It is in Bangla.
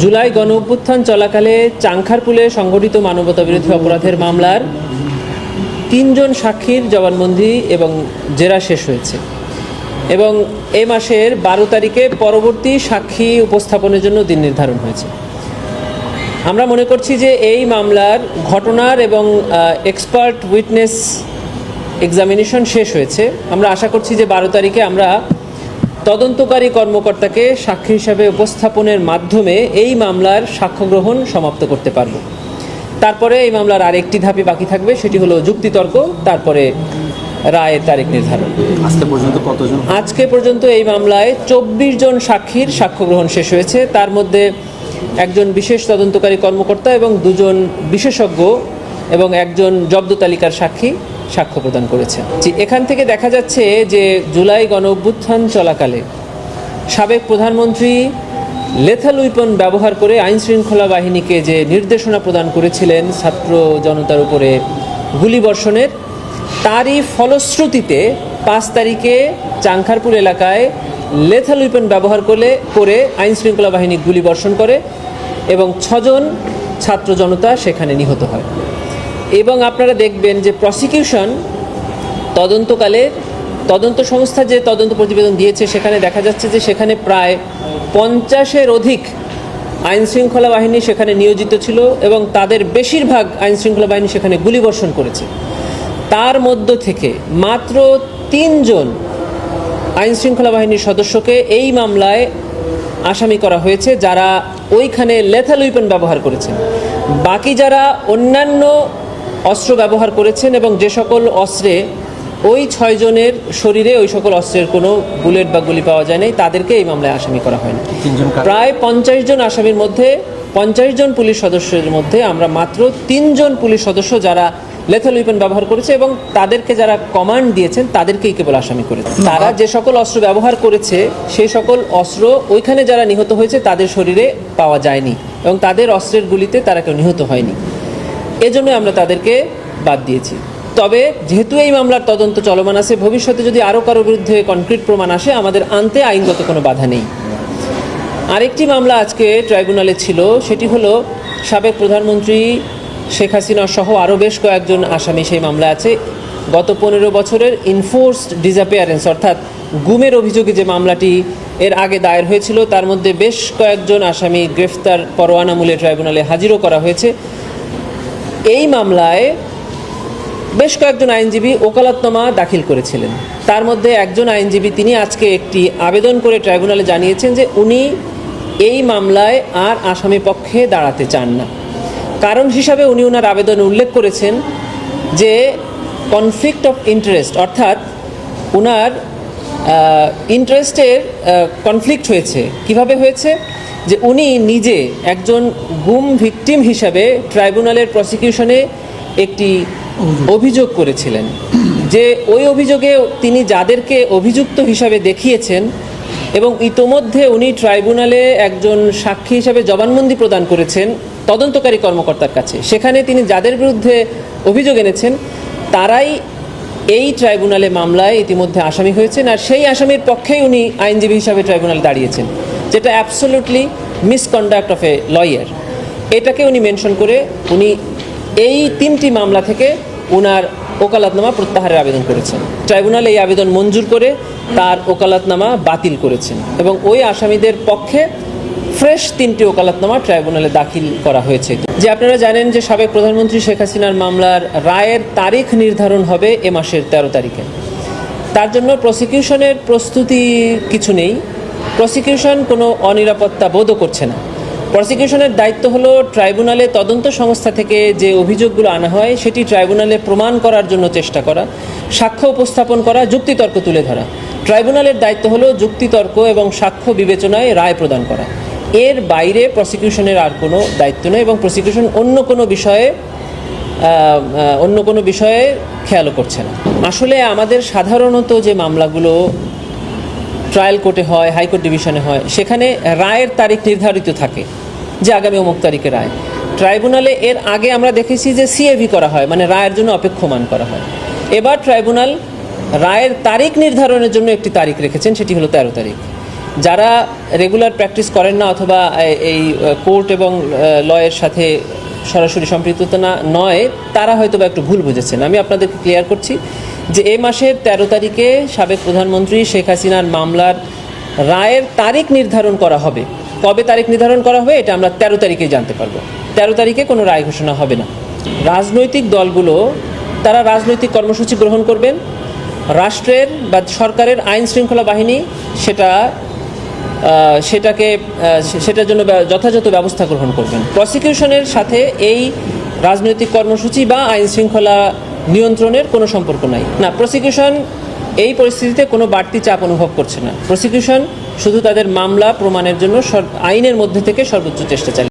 জুলাই গণ অভ্যুত্থান চলাকালে চাংখারপুলে সংঘটিত মানবতাবিরোধী অপরাধের মামলার 3 জন সাক্ষীর জবানবন্দি এবং জেরা শেষ হয়েছে এবং এই মাসের 12 তারিখে পরবর্তী সাক্ষী উপস্থাপনের জন্য দিন নির্ধারণ হয়েছে। আমরা মনে করছি যে এই মামলার ঘটনার এবং এক্সপার্ট উইটনেস এক্সামিনেশন শেষ হয়েছে। আমরা আশা করছি যে 12 তারিখে আমরা তদন্তকারী কর্মকর্তাকে সাক্ষী হিসাবে উপস্থাপনের মাধ্যমে এই মামলার সাক্ষ্য গ্রহণ সমাপ্ত করতে পারব। তারপরে এই মামলার আরেকটি ধাপে বাকি থাকবে, সেটি হলো যুক্তিতর্ক, তারপরে রায়ের তারিখ নির্ধারণ। আজকে পর্যন্ত এই মামলায় 24 জন সাক্ষীর সাক্ষ্য গ্রহণ শেষ হয়েছে। তার মধ্যে একজন বিশেষ তদন্তকারী কর্মকর্তা এবং 2 জন বিশেষজ্ঞ এবং একজন জব্দ তালিকার সাক্ষী সাক্ষ্য প্রদান করেছে। এখান থেকে দেখা যাচ্ছে যে জুলাই গণ অভ্যুত্থান চলাকালে সাবেক প্রধানমন্ত্রী লেথাল উইপন ব্যবহার করে আইন শৃঙ্খলা বাহিনীকে যে নির্দেশনা প্রদান করেছিলেন ছাত্র জনতার উপরে গুলিবর্ষণের, তারই ফলশ্রুতিতে 5 তারিখে চাংখারপুল এলাকায় লেথাল উইপন ব্যবহার করে আইন শৃঙ্খলা বাহিনী গুলিবর্ষণ করে এবং 6 জন ছাত্র জনতা সেখানে নিহত হয়। এবং আপনারা দেখবেন যে প্রসিকিউশন তদন্তকালে তদন্ত সংস্থা যে তদন্ত প্রতিবেদন দিয়েছে সেখানে দেখা যাচ্ছে যে সেখানে প্রায় 50-এর অধিক আইন শৃঙ্খলা বাহিনী সেখানে নিয়োজিত ছিল এবং তাদের বেশিরভাগ আইন শৃঙ্খলা বাহিনী সেখানে গুলিবর্ষণ করেছে। তার মধ্য থেকে মাত্র 3 জন আইন শৃঙ্খলা বাহিনীর সদস্যকে এই মামলায় আসামি করা হয়েছে যারা ওইখানে লেথাল উইপন ব্যবহার করেছেন। বাকি যারা অন্যান্য অস্ত্র ব্যবহার করেছেন এবং যে সকল অস্ত্রে ওই 6 জনের শরীরে ওই সকল অস্ত্রের কোনো বুলেট বা গুলি পাওয়া যায় নাই, তাদেরকে এই মামলায় আসামি করা হয়নি। প্রায় 50 জন আসামির মধ্যে 50 জন পুলিশ সদস্যের মধ্যে আমরা মাত্র 3 জন পুলিশ সদস্য যারা লেথাল উইপন ব্যবহার করেছে এবং তাদেরকে যারা কমান্ড দিয়েছেন তাদেরকেই কেবল আসামি করেছে। তারা যে সকল অস্ত্র ব্যবহার করেছে সেই সকল অস্ত্র ওইখানে যারা নিহত হয়েছে তাদের শরীরে পাওয়া যায়নি এবং তাদের অস্ত্রের গুলিতে তারা কেউ নিহত হয়নি। এজন্য আমরা তাদেরকে বাদ দিয়েছি। তবে যেহেতু এই মামলার তদন্ত চলমান আছে, ভবিষ্যতে যদি আরও কারোর বিরুদ্ধে কনক্রিট প্রমাণ আসে আমাদের আনতে আইনগত কোনো বাধা নেই। আরেকটি মামলা আজকে ট্রাইব্যুনালে ছিল, সেটি হলো সাবেক প্রধানমন্ত্রী শেখ হাসিনা সহ আরও বেশ কয়েকজন আসামি সেই মামলা আছে। গত 15 বছরের ইনফোর্সড ডিসঅ্যাপিয়ারেন্স অর্থাৎ গুমের অভিযোগে যে মামলাটি এর আগে দায়ের হয়েছিল, তার মধ্যে বেশ কয়েকজন আসামি গ্রেফতার পরোয়ানামূলে ট্রাইব্যুনালে হাজিরও করা হয়েছে। এই মামলায় বেশ কয়েকজন আইনজীবী ওকালতনামা দাখিল করেছিলেন। তার মধ্যে একজন আইনজীবী তিনি আজকে একটি আবেদন করে ট্রাইব্যুনালে জানিয়েছেন যে উনি এই মামলায় আর আসামি পক্ষে দাঁড়াতে চান না। কারণ হিসাবে উনি ওনার আবেদনে উল্লেখ করেছেন যে কনফ্লিক্ট অফ ইন্টারেস্ট, অর্থাৎ ওনার ইন্টারেস্টের কনফ্লিক্ট হয়েছে। কিভাবে হয়েছে? যে উনি নিজে একজন গুম ভিকটিম হিসাবে ট্রাইব্যুনালের প্রসিকিউশনে একটি অভিযোগ করেছিলেন যে ওই অভিযোগে তিনি যাদেরকে অভিযুক্ত হিসাবে দেখিয়েছেন এবং ইতোমধ্যে উনি ট্রাইব্যুনালে একজন সাক্ষী হিসাবে জবানবন্দি প্রদান করেছেন তদন্তকারী কর্মকর্তার কাছে। সেখানে তিনি যাদের বিরুদ্ধে অভিযোগ এনেছেন তারাই এই ট্রাইব্যুনালে মামলায় ইতিমধ্যে আসামি হয়েছেন, আর সেই আসামির পক্ষেই উনি আইনজীবী হিসাবে ট্রাইব্যুনালে দাঁড়িয়েছেন, যেটা absolutely misconduct of a lawyer. এটাকে উনি মেনশন করে উনি এই 3টি মামলা থেকে ওনার ওকালতনামা প্রত্যাহারের আবেদন করেছেন। ট্রাইব্যুনাল এই আবেদন মঞ্জুর করে তার ওকালতনামা বাতিল করেছেন এবং ওই আসামিদের পক্ষে ফ্রেশ 3টি ওকালতনামা ট্রাইব্যুনালে দাখিল করা হয়েছে। যে আপনারা জানেন যে সাবেক প্রধানমন্ত্রী শেখ হাসিনার মামলার রায়ের তারিখ নির্ধারণ হবে এ মাসের 13 তারিখে। তার জন্য প্রসিকিউশনের প্রস্তুতি কিছু নেই। প্রসিকিউশন কোনো অনিরাপত্তা বোধও করছে না। প্রসিকিউশনের দায়িত্ব হলো ট্রাইব্যুনালে তদন্ত সংস্থা থেকে যে অভিযোগগুলো আনা হয় সেটি ট্রাইব্যুনালে প্রমাণ করার জন্য চেষ্টা করা, সাক্ষ্য উপস্থাপন করা, যুক্তিতর্ক তুলে ধরা। ট্রাইব্যুনালের দায়িত্ব হলো যুক্তিতর্ক এবং সাক্ষ্য বিবেচনায় রায় প্রদান করা। এর বাইরে প্রসিকিউশনের আর কোনো দায়িত্ব নেই এবং প্রসিকিউশন অন্য কোনো বিষয়ে খেয়ালও করছে না। আসলে আমাদের সাধারণত যে মামলাগুলো ট্রায়াল কোর্টে হয়, হাইকোর্ট ডিভিশনে হয়, সেখানে রায়ের তারিখ নির্ধারিত থাকে যে আগামী অমুক তারিখে রায়। ট্রাইব্যুনালে এর আগে আমরা দেখেছি যে সিএভি করা হয়, মানে রায়ের জন্য অপেক্ষমান করা হয়। এবার ট্রাইব্যুনাল রায়ের তারিখ নির্ধারণের জন্য একটি তারিখ রেখেছেন, সেটি হলো 13 তারিখ। যারা রেগুলার প্র্যাকটিস করেন না অথবা এই কোর্ট এবং লয়ের সাথে সরাসরি সম্পৃক্ততা নয়, তারা হয়তো বা একটু ভুল বুঝেছেন। আমি আপনাদেরকে ক্লিয়ার করছি যে এই মাসের 13 তারিখে সাবেক প্রধানমন্ত্রী শেখ হাসিনার মামলার রায়ের তারিখ নির্ধারণ করা হবে। কবে তারিখ নির্ধারণ করা হবে এটা আমরা 13 তারিখে জানতে পারবো। 13 তারিখে কোনো রায় ঘোষণা হবে না। রাজনৈতিক দলগুলো তারা রাজনৈতিক কর্মসূচি গ্রহণ করবেন, রাষ্ট্রের বা সরকারের আইন শৃঙ্খলা বাহিনী সেটার জন্য যথাযথ ব্যবস্থা গ্রহণ করবেন। প্রসিকিউশনের সাথে এই রাজনৈতিক কর্মসূচি বা আইন শৃঙ্খলা নিয়ন্ত্রণের কোনো সম্পর্ক নাই। না, প্রসিকিউশন এই পরিস্থিতিতে কোনো বাড়তি চাপ অনুভব করছে না। প্রসিকিউশন শুধু তাদের মামলা প্রমাণের জন্য আইনের মধ্যে থেকে সর্বোচ্চ চেষ্টা চালিয়ে